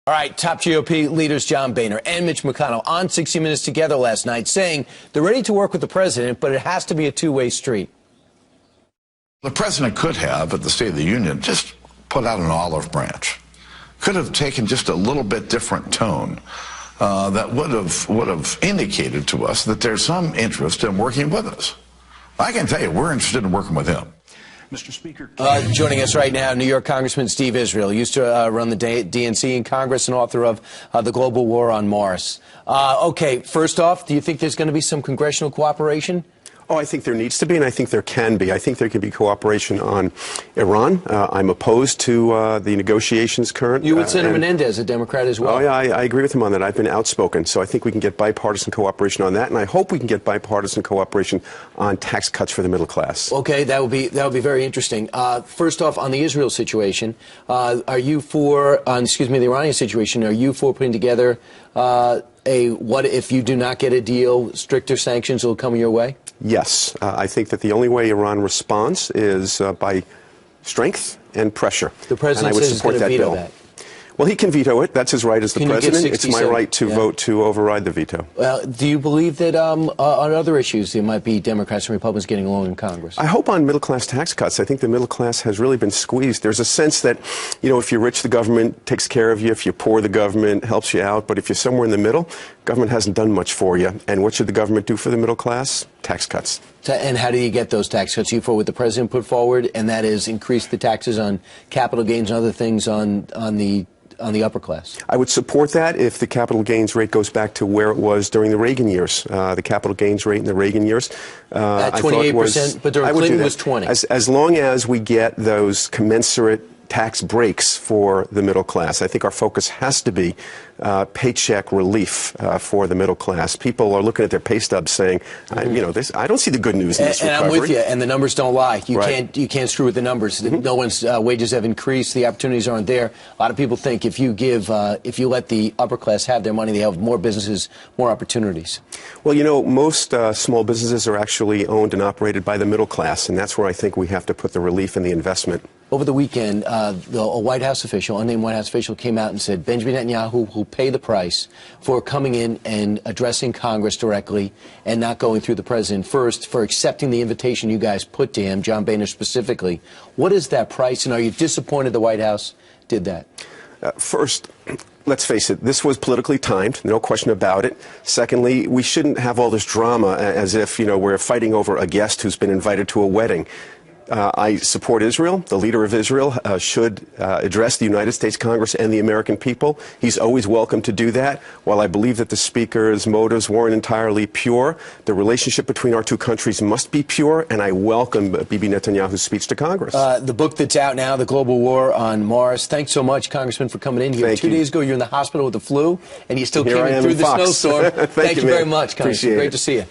All right, top GOP leaders John Boehner and Mitch McConnell on 60 Minutes together last night saying they're ready to work with the president, but it has to be a two-way street. The president could have, at the State of the Union, just put out an olive branch. Could have taken just a little bit different tone that would have indicated to us that there's some interest in working with us. I can tell you, we're interested in working with him. Mr. Speaker. Joining us right now, New York Congressman Steve Israel, used to run the DNC in Congress and author of The Global War on Mars. Okay, first off, do you think there's going to be some congressional cooperation? Oh, I think there needs to be, and I think there can be. I think there can be cooperation on Iran. I'm opposed to the negotiations current. You with Senator Menendez, a Democrat as well. Oh, yeah, I agree with him on that. I've been outspoken, so I think we can get bipartisan cooperation on that, and I hope we can get bipartisan cooperation on tax cuts for the middle class. Okay, that would be very interesting. First off, on the Israel situation, are you for, the Iranian situation, are you for putting together what if you do not get a deal, stricter sanctions will come your way? Yes. I think that the only way Iran responds is by strength and pressure. The president says he's going to veto that. Well, he can veto it. That's his right as the president. It's my right to vote to override the veto. Well, do you believe that on other issues there might be Democrats and Republicans getting along in Congress? I hope on middle-class tax cuts. I think the middle class has really been squeezed. There's a sense that, you know, if you're rich, the government takes care of you. If you're poor, the government helps you out. But if you're somewhere in the middle, government hasn't done much for you. And what should the government do for the middle class? Tax cuts. And how do you get those tax cuts? You for what the president put forward, and that is increase the taxes on capital gains and other things on the upper class. I would support that if the capital gains rate goes back to where it was during the Reagan years. The capital gains rate in the Reagan years, at 28%, but during Clinton was 20. As long as we get those commensurate tax breaks for the middle class. I think our focus has to be paycheck relief for the middle class. People are looking at their pay stubs saying, I don't see the good news in this recovery. And I'm with you, and the numbers don't lie. You can't screw with the numbers. No one's wages have increased. The opportunities aren't there. A lot of people think if you let the upper class have their money, they have more businesses, more opportunities. Well, you know, most small businesses are actually owned and operated by the middle class, and that's where I think we have to put the relief and the investment. Over the weekend, a White House official, unnamed White House official, came out and said Benjamin Netanyahu will pay the price for coming in and addressing Congress directly and not going through the president first, for accepting the invitation you guys put to him, John Boehner specifically. What is that price, and are you disappointed the White House did that? First, let's face it, this was politically timed, no question about it. Secondly, we shouldn't have all this drama as if, you know, we're fighting over a guest who's been invited to a wedding. I support Israel. The leader of Israel should address the United States Congress and the American people. He's always welcome to do that. While I believe that the speaker's motives weren't entirely pure, the relationship between our two countries must be pure, and I welcome Bibi Netanyahu's speech to Congress. The book that's out now, The Global War on Mars. Thanks so much, Congressman, for coming in here. Thank you. 2 days ago, you're in the hospital with the flu, and you still came in through the snowstorm. Thank you very much, Congressman. Great to see you.